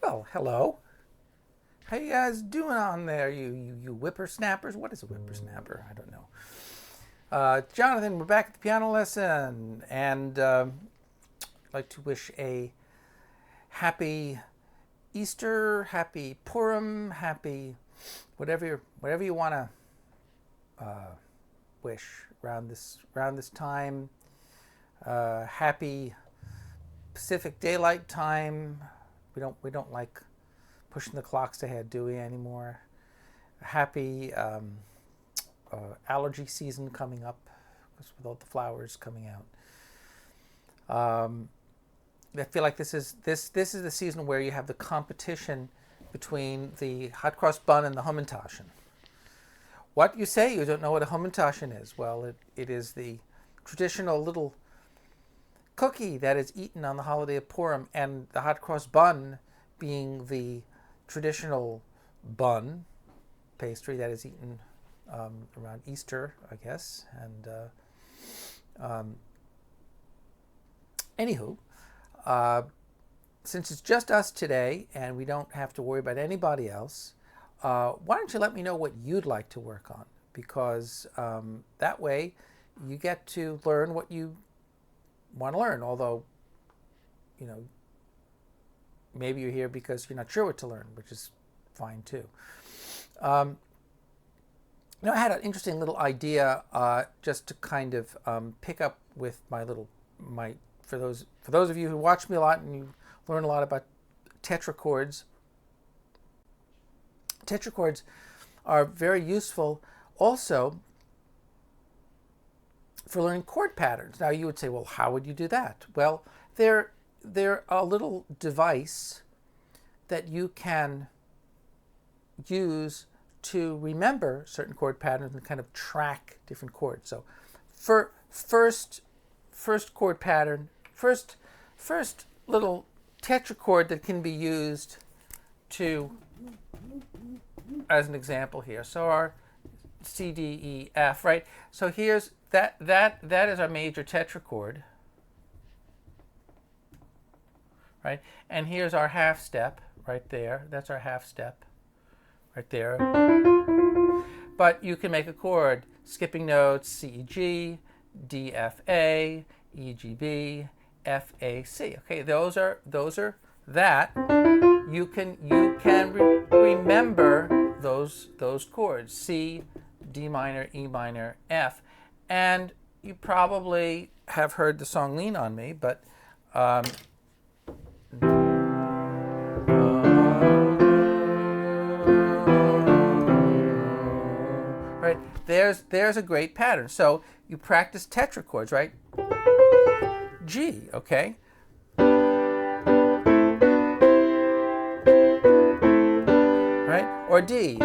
Well, hello. How you guys doing on there, you whippersnappers? What is a whippersnapper? I don't know. Jonathan, we're back at the piano lesson, and I'd like to wish a happy Easter, happy Purim, happy whatever you want to wish around this time. Happy Pacific Daylight Time. We don't like pushing the clocks ahead, do we, anymore? Happy allergy season coming up, because with all the flowers coming out. I feel like this is the season where you have the competition between the hot cross bun and the Hamantaschen. What, you say? You don't know what a Hamantaschen is? Well, it is the traditional little cookie that is eaten on the holiday of Purim, and the hot cross bun being the traditional bun pastry that is eaten around Easter, I guess. And anywho, since it's just us today and we don't have to worry about anybody else, why don't you let me know what you'd like to work on? Because that way you get to learn what you want to learn, although, maybe you're here because you're not sure what to learn, which is fine too. I had an interesting little idea just to kind of pick up with for those of you who watch me a lot and you learn a lot about tetrachords. Tetrachords are very useful also for learning chord patterns. Now you would say, well, how would you do that? Well, they're a little device that you can use to remember certain chord patterns and kind of track different chords. So for first chord pattern, first little tetrachord that can be used to, as an example here. So our C, D, E, F, right? So here's that is our major tetrachord, right? And here's our half step right there. That's our half step right there. But you can make a chord skipping notes: C, E, G, D, F, A, E, G, B, F, A, C. Okay, those are that. You can remember those chords: C, D minor, E minor, F. And you probably have heard the song "Lean on Me," but right, there's a great pattern. So you practice tetrachords, right? G, okay? Right? Or D.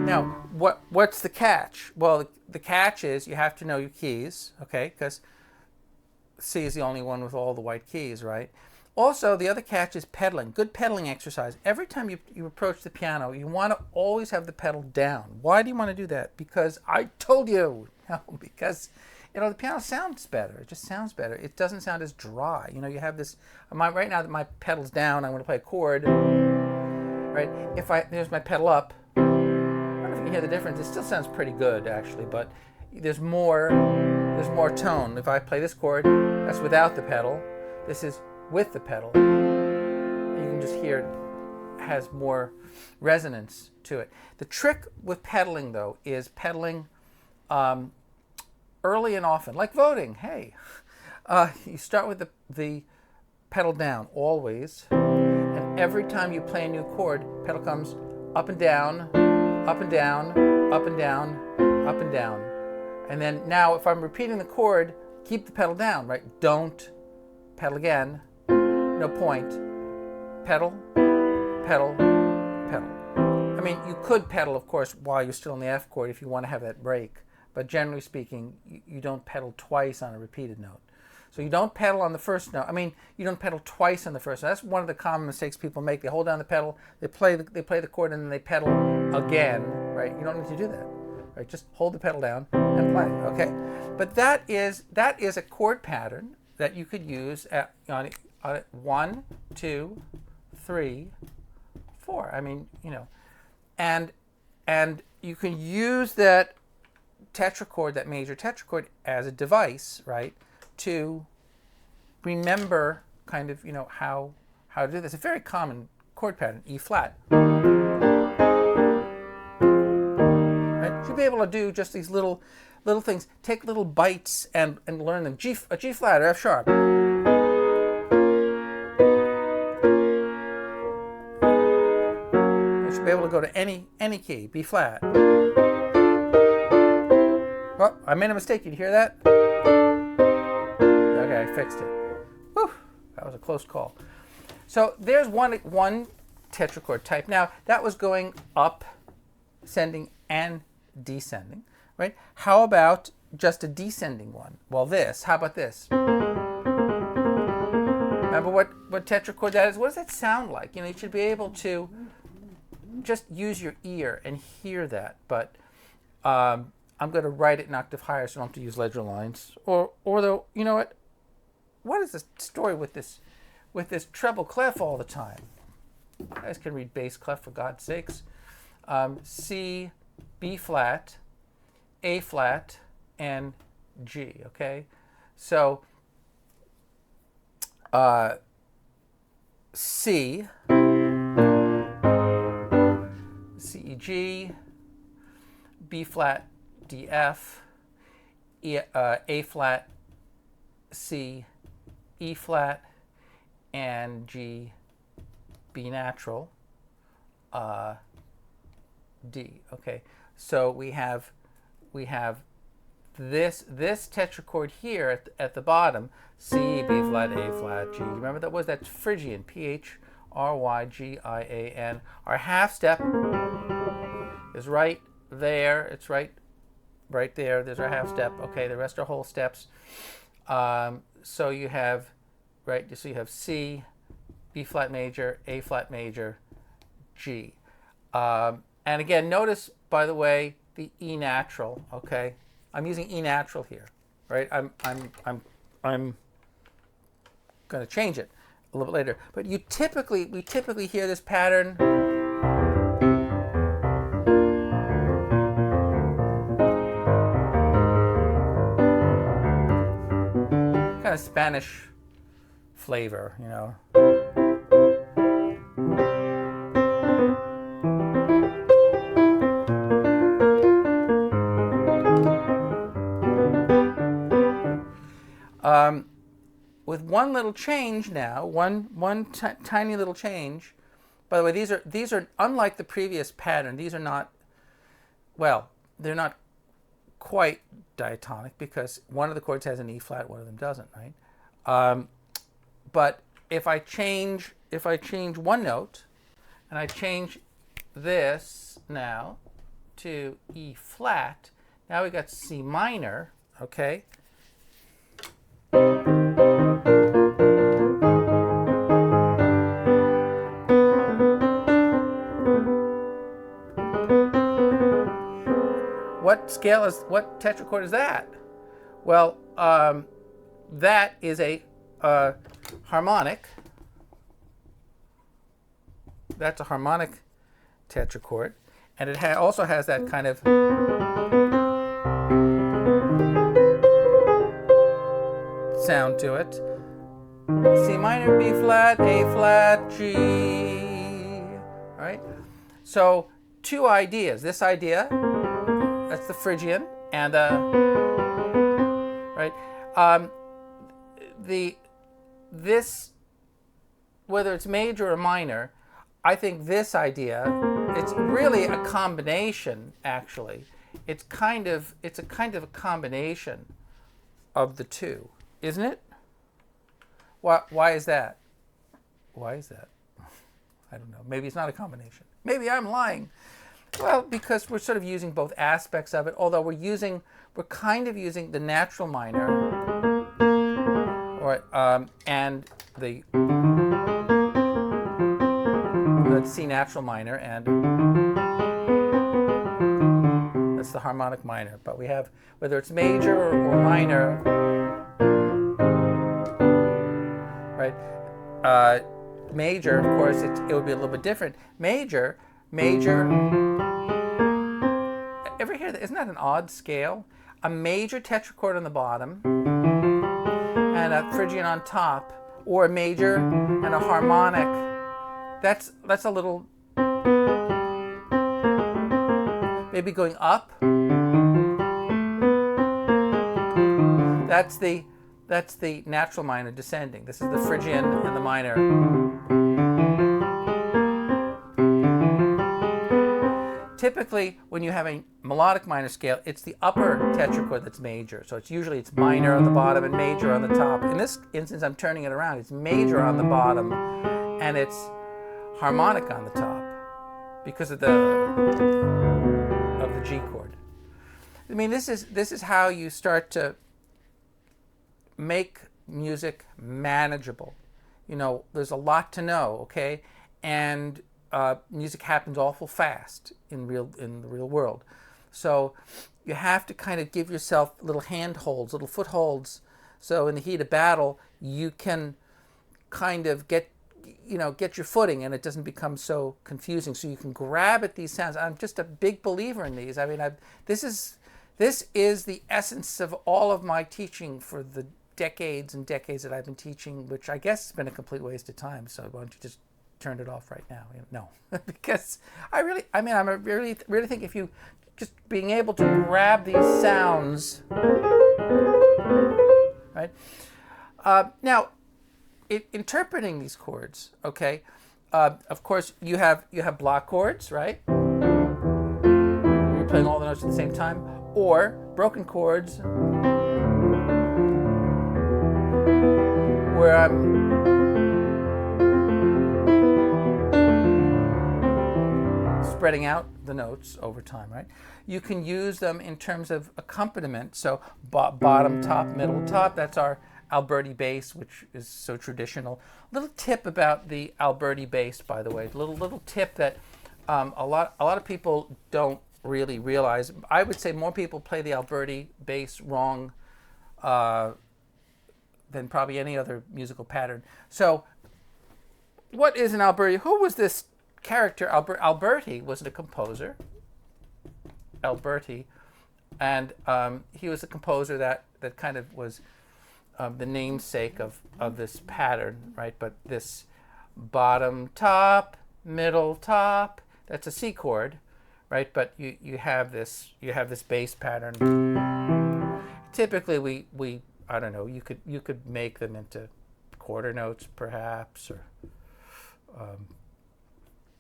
Now, what's the catch? Well, the catch is you have to know your keys, okay? Because C is the only one with all the white keys, right? Also, the other catch is pedaling. Good pedaling exercise. Every time you approach the piano, you want to always have the pedal down. Why do you want to do that? Because I told you. No, because the piano sounds better. It just sounds better. It doesn't sound as dry. You have this. Right now that my pedal's down, I'm going to play a chord. Right? There's my pedal up. I don't know if you can hear the difference. It still sounds pretty good actually, but there's more tone. If I play this chord, that's without the pedal. This is with the pedal. You can just hear it has more resonance to it. The trick with pedaling, though, is pedaling early and often, like voting. Hey, you start with the pedal down always, and every time you play a new chord, pedal comes up and down, up and down, up and down, up and down. And then now, if I'm repeating the chord, keep the pedal down, right? Don't pedal again. No point. Pedal, pedal, pedal. I mean, you could pedal, of course, while you're still in the F chord if you want to have that break. But generally speaking, you don't pedal twice on a repeated note. So you don't pedal on the first note. I mean, you don't pedal twice on the first note. That's one of the common mistakes people make. They hold down the pedal, they play the chord, and then they pedal again, right? You don't need to do that. right? Just hold the pedal down and play, okay? But that is a chord pattern that you could use on 1, 2, 3, 4. I mean, you know, and you can use that tetrachord, that major tetrachord, as a device, right, to remember kind of, you know, how to do this. A very common chord pattern, E flat. Right? You should be able to do just these little things. Take little bites and learn them. A G flat or F sharp. You should be able to go to any key. B flat. Oh, I made a mistake. Did you hear that? Okay, I fixed it. Whew, that was a close call. So there's one tetrachord type. Now that was going up, ascending and descending, right? How about just a descending one? Well, how about this? Remember what tetrachord that is? What does that sound like? You know, you should be able to just use your ear and hear that. But I'm going to write it an octave higher so I don't have to use ledger lines. Or though, you know what? What is the story with this treble clef all the time? You guys can read bass clef for God's sakes. C, B flat, A flat, and G, okay? So C, C, E, G, B flat, D, F, A flat, C, E flat, and G, B natural, D. Okay, so we have this tetrachord here at the bottom, C, B flat, A flat, G. Remember that's Phrygian, Phrygian. Our half step is right there. It's right there. There's our half step. Okay, the rest are whole steps. So you have, right, so you have C, B flat major, A flat major, G. And again, notice, by the way, the E natural, okay? I'm using E natural here, right? I'm going to change it a little bit later. But we typically hear this pattern. Kind of Spanish flavor, you know. With one little change now, one tiny little change. By the way, these are unlike the previous pattern. These are not, well, they're not quite diatonic because one of the chords has an E flat, one of them doesn't, right? But if I change one note, and I change this now to E flat, now we got C minor, okay? What tetrachord is that? Well, that is a harmonic. That's a harmonic tetrachord, and it also has that kind of sound to it. C minor, B flat, A flat, G. All right. So two ideas. This idea, that's the Phrygian, and right. This, whether it's major or minor, I think this idea, it's really a combination. Actually, it's a kind of a combination of the two, isn't it? Why is that? Why is that? I don't know. Maybe it's not a combination. Maybe I'm lying. Well, because we're sort of using both aspects of it, although we're kind of using the natural minor, or and the C natural minor and the the harmonic minor. But we have, whether it's major or minor, right? Major, of course, it would be a little bit different. Major, ever hear that? Isn't that an odd scale? A major tetrachord on the bottom and a Phrygian on top, or a major and a harmonic. That's a little, maybe going up. That's the natural minor descending. This is the Phrygian and the minor. Typically, when you have a melodic minor scale, it's the upper tetrachord that's major. So it's minor on the bottom and major on the top. In this instance, I'm turning it around. It's major on the bottom and it's harmonic on the top because of the G chord. I mean, this is how you start to make music manageable. You know, there's a lot to know, okay? And music happens awful fast in the real world. So you have to kind of give yourself little handholds, little footholds. So in the heat of battle, you can kind of get your footing and it doesn't become so confusing. So you can grab at these sounds. I'm just a big believer in these. I mean, this is the essence of all of my teaching for the decades and decades that I've been teaching, which I guess has been a complete waste of time. So why don't you just turn it off right now? No, because I really think if you just being able to grab these sounds, right? Now, interpreting these chords, okay? Of course, you have block chords, right? You're playing all the notes at the same time, or broken chords, where I'm spreading out the notes over time, right? You can use them in terms of accompaniment. So bottom, top, middle, top. That's our Alberti bass, which is so traditional. Little tip about the Alberti bass, by the way. Little tip that a lot of people don't really realize. I would say more people play the Alberti bass wrong than probably any other musical pattern. So, what is an Alberti? Who was this character? Alberti was a composer. Alberti, and he was a composer that kind of was the namesake of this pattern, right? But this bottom, top, middle, top, that's a C chord, right? But you have this bass pattern. Typically, we I don't know. You could make them into quarter notes, perhaps, or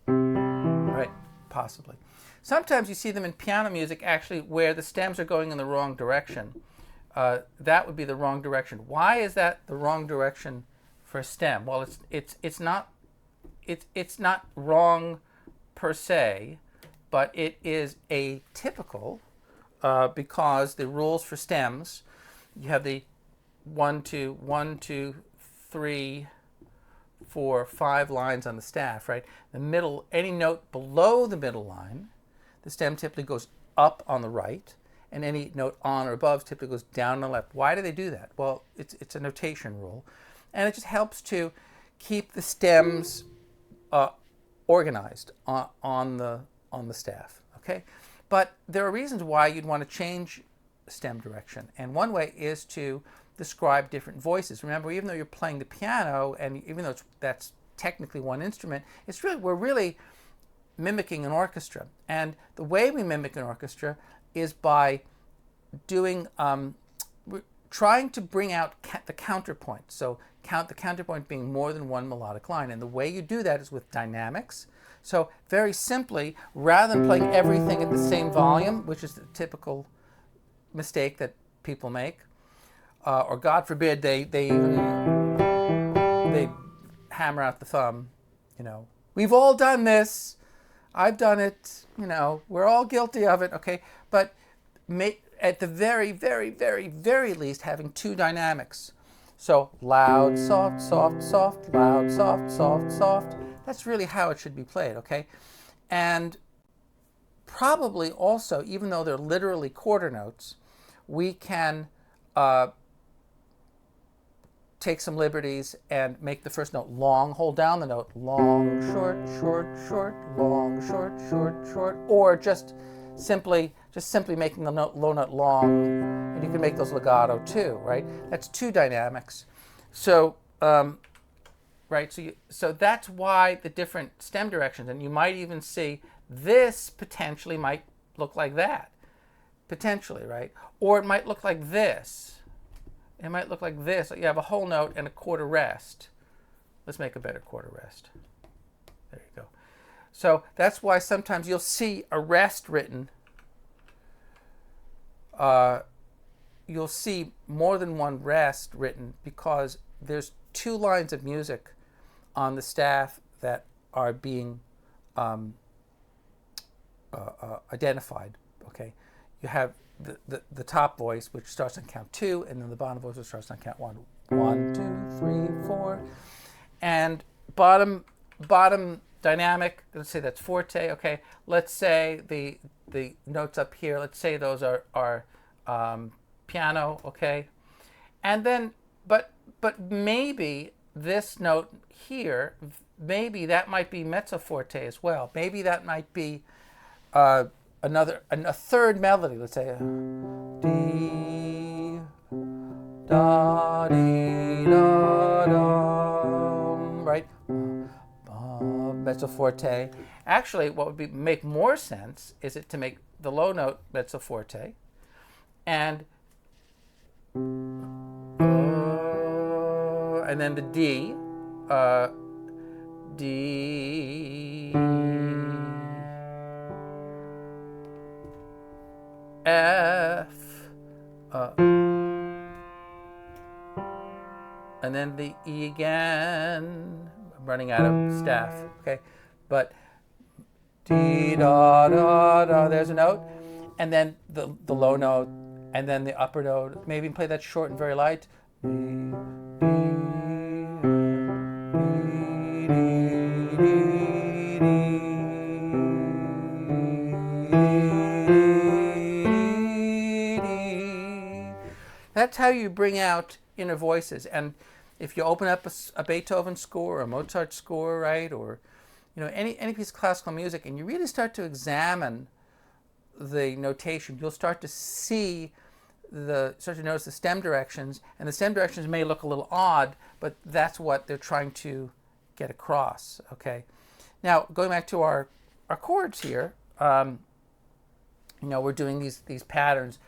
right, possibly. Sometimes you see them in piano music, actually, where the stems are going in the wrong direction. That would be the wrong direction. Why is that the wrong direction for a stem? Well, it's not wrong per se, but it is atypical because the rules for stems, you have the 1, 2, 3, 4, 5 lines on the staff, right? The middle, any note below the middle line, the stem typically goes up on the right, and any note on or above typically goes down on the left. Why do they do that? Well, it's a notation rule, and it just helps to keep the stems organized on the staff. Okay, but there are reasons why you'd want to change stem direction, and one way is to describe different voices. Remember, even though you're playing the piano, and even though that's technically one instrument, we're really mimicking an orchestra. And the way we mimic an orchestra is by doing, trying to bring out the counterpoint. So the counterpoint being more than one melodic line. And the way you do that is with dynamics. So very simply, rather than playing everything at the same volume, which is the typical mistake that people make, or God forbid they hammer out the thumb, we've all done this, I've done it, we're all guilty of it, okay? But at the very, very, very, very least, having two dynamics. So loud, soft, soft, soft, loud, soft, soft, soft. That's really how it should be played, okay? And probably also, even though they're literally quarter notes, we can take some liberties and make the first note long, hold down the note, long, short, short, short, long, short, short, short, or just simply making the note, low note long, and you can make those legato too, right? That's two dynamics. So, right, so that's why the different stem directions, and you might even see this potentially might look like that, potentially, right? Or it might look like this. It might look like this. You have a whole note and a quarter rest. Let's make a better quarter rest. There you go. So that's why sometimes you'll see a rest written. You'll see more than one rest written because there's two lines of music on the staff that are being identified. Okay, you have the top voice, which starts on count 2, and then the bottom voice, which starts on count 1. 1, 2, 3, 4. And bottom dynamic, let's say that's forte, okay. Let's say the notes up here, let's say those are piano, okay. And then, but maybe this note here, maybe that might be mezzo forte as well. Maybe that might be a third melody. Let's say dee da dee da da, right? Mezzo forte. Actually, what would make more sense is it to make the low note mezzo forte, and then the D, D, F, and then the E again. I'm running out of staff, okay? But D, da, da, da, there's a note. And then the low note, and then the upper note. Maybe play that short and very light. That's how you bring out inner voices. And if you open up a Beethoven score or a Mozart score, right, or any piece of classical music, and you really start to examine the notation, you'll start to notice the stem directions, and the stem directions may look a little odd, but that's what they're trying to get across. Okay. Now going back to our chords here, we're doing these patterns,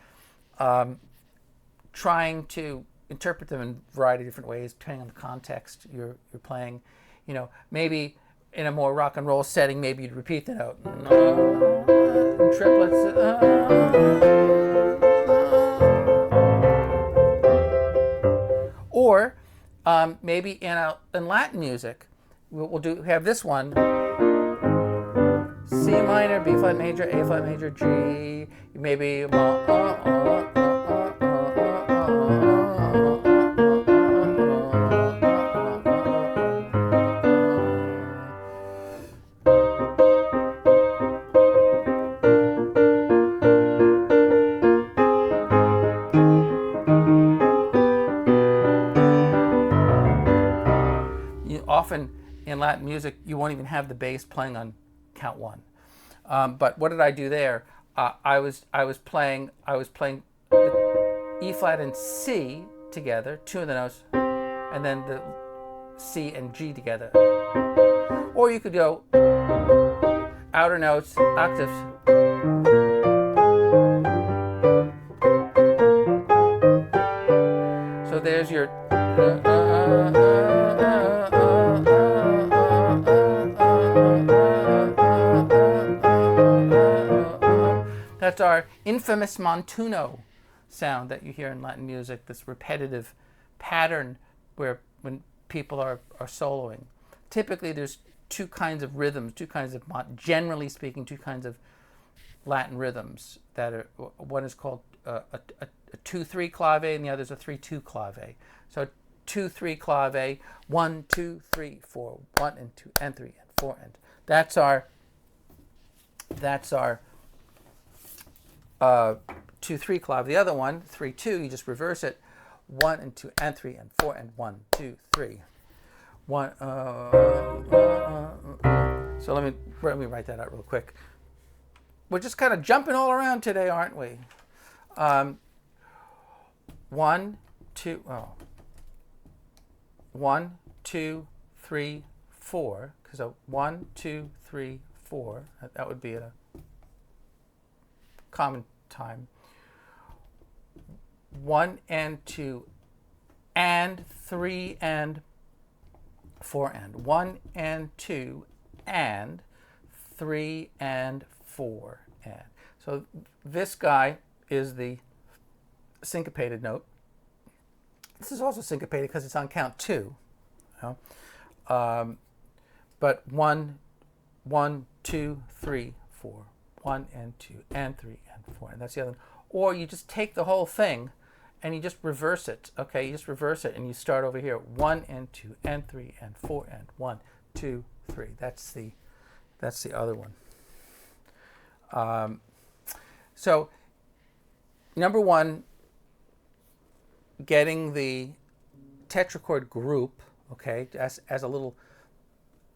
trying to interpret them in a variety of different ways depending on the context you're playing. Maybe in a more rock and roll setting, maybe you'd repeat the note. Triplets. Or maybe in Latin music, we'll have this one: C minor, B flat major, A flat major, G. Maybe often in Latin music, you won't even have the bass playing on count 1. But what did I do there? I was playing the E flat and C together, two of the notes, and then the C and G together. Or you could go outer notes, octaves. So there's your that's our infamous montuno sound that you hear in Latin music, this repetitive pattern where when people are soloing. Typically there's two kinds of rhythms, generally speaking, two kinds of Latin rhythms that are, one is called a 2-3 clave and the other is a 3-2 clave. So 2-3 clave, 1, 2, 3, 4, 1 and 2 and 3 and 4 and that's our 2, 3 clave. The other one, 3, 2, you just reverse it. 1 and 2 and 3 and 4 and 1, 2, 3. 1. So let me write that out real quick. We're just kind of jumping all around today, aren't we? 1, 2. 1, 2, 3, 4. Because 1, 2, 3, 4. That would be at a common time. 1 and 2 and 3 and 4 and 1 and 2 and 3 and 4 and. So this guy is the syncopated note. This is also syncopated because it's on count 2. You know? But 1, 1, 2, 3, 4. 1 and 2 and 3 and 4. And that's the other one. Or you just take the whole thing and you just reverse it. Okay, you just reverse it and you start over here. 1 and 2 and 3 and 4 and 1, 2, 3. That's the other one. So number one, getting the tetrachord group, okay, as a little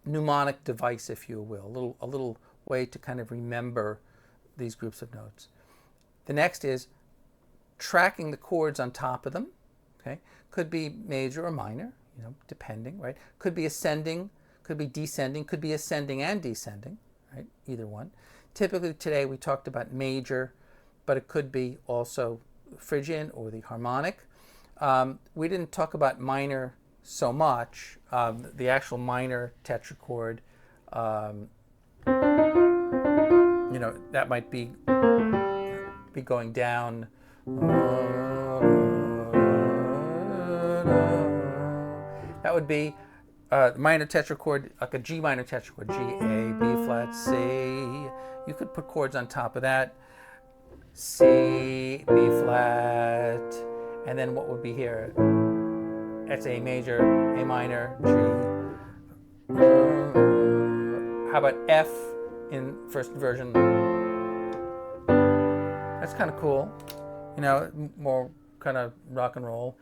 mnemonic device, if you will, a little way to kind of remember these groups of notes. The next is tracking the chords on top of them. Okay, could be major or minor, you know, depending, right? Could be ascending, could be descending, could be ascending and descending, right? Either one. Typically today we talked about major, but it could be also Phrygian or the harmonic. We didn't talk about minor so much. The actual minor tetrachord, you know, that might be going down. That would be minor tetrachord, like a G minor tetrachord, G, A, B flat, C. You could put chords on top of that. C, B flat, and then what would be here? That's A major, A minor, G. How about F in first inversion? That's kind of cool. You know, more kind of rock and roll.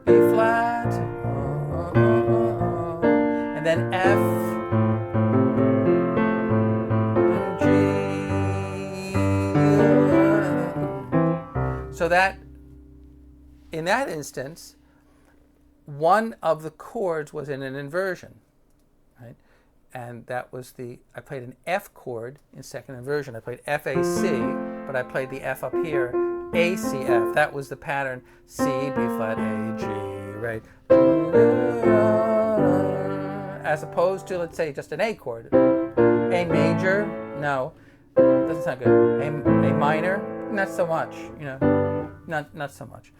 B flat, and then F and G. So that, in that instance, one of the chords was in an inversion, right? And that was I played an F chord in second inversion. I played F, A, C, but I played the F up here, A, C, F. That was the pattern, C, B flat, A, G, right? As opposed to, let's say, just an A chord. A major, no, doesn't sound good. A minor, not so much, you know, not so much.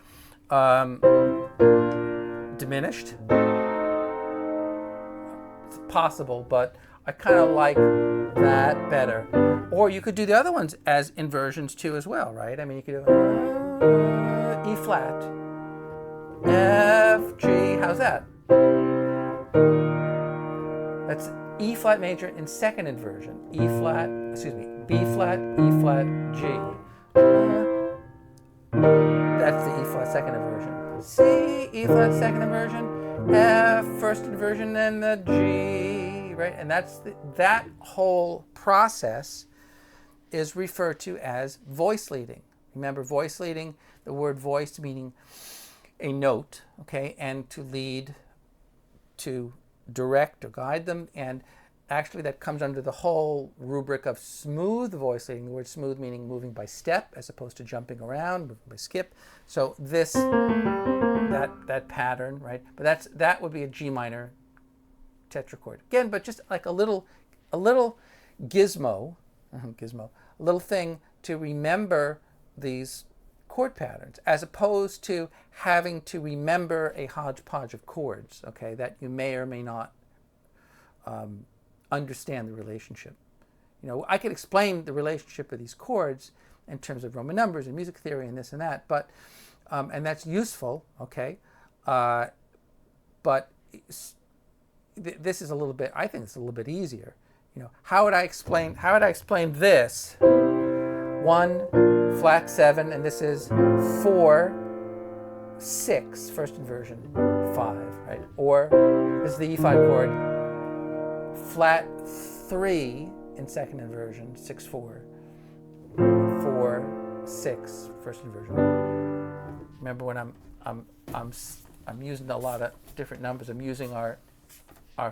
Diminished. It's possible, but I kind of like that better. Or you could do the other ones as inversions too as well, right? I mean, you could do E flat, F, G. How's that? That's E flat major in second inversion. B flat, E flat, G. That's the E flat second inversion. C, E flat second inversion, F first inversion, and the G, right? And that whole process is referred to as voice leading. Remember, voice leading, the word voice meaning a note, okay, and to lead, to direct or guide them, and actually that comes under the whole rubric of smooth voice leading. The word smooth meaning moving by step as opposed to jumping around, moving by skip. So that pattern, right? But that would be a G minor tetrachord. Again, but just like a little gizmo, a little thing to remember these chord patterns, as opposed to having to remember a hodgepodge of chords, okay, that you may or may not understand the relationship. You know, I could explain the relationship of these chords in terms of Roman numbers and music theory and this and that, but and that's useful, okay, but this is a little bit, I think it's a little bit easier. How would I explain this? 1 flat 7, and this is 4 6 first inversion 5, right? Or this is the E5 chord, flat 3 in second inversion 6 4 4 6 first inversion. Remember, when I'm using a lot of different numbers, I'm using our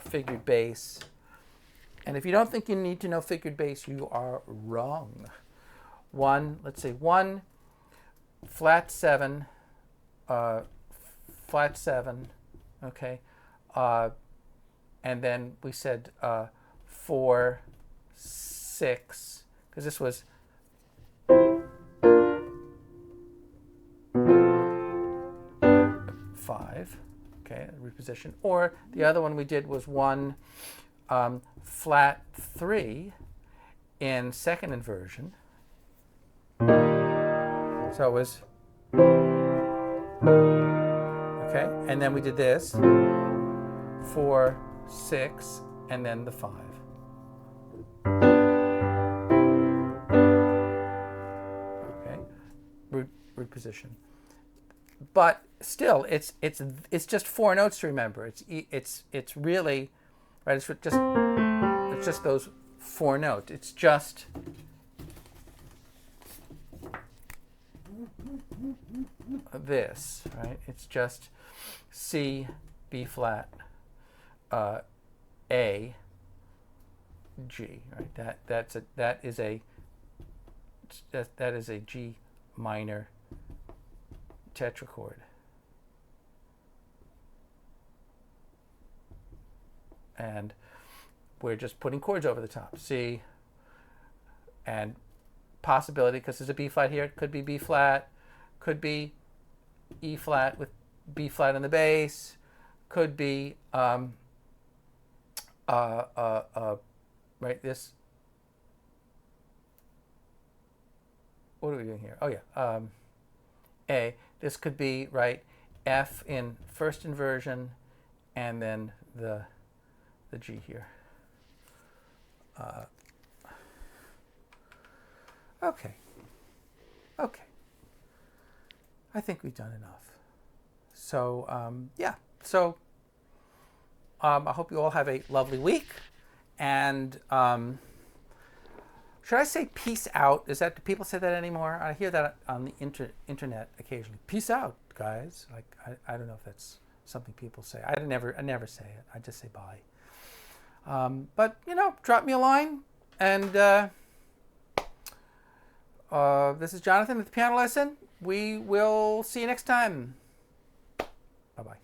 figured bass. And if you don't think you need to know figured bass, you are wrong. Let's say 1 flat 7, flat 7, okay, and then we said 4 6, because this was 5, okay, reposition. Or the other one we did was 1 flat 3 in second inversion. So it was, okay, and then we did this 4 6 and then the 5. Okay, root position. But still, it's just 4 notes to remember. It's really, right? It's just those 4 notes. It's just this, right? It's just C, B flat, A, G, right? That is a G minor tetrachord. And we're just putting chords over the top. C, and possibility, because there's a B flat here, it could be B flat, could be E flat with B flat on the bass, could be right, this, what are we doing here? Oh yeah, A. This could be, right, F in first inversion, and then the G here. Okay. I think we've done enough. So yeah. So I hope you all have a lovely week. And should I say peace out? Do people say that anymore? I hear that on the internet occasionally. Peace out, guys. Like I don't know if that's something people say. I never say it. I just say bye. But drop me a line. And this is Jonathan at the Piano Lesson. We will see you next time. Bye-bye.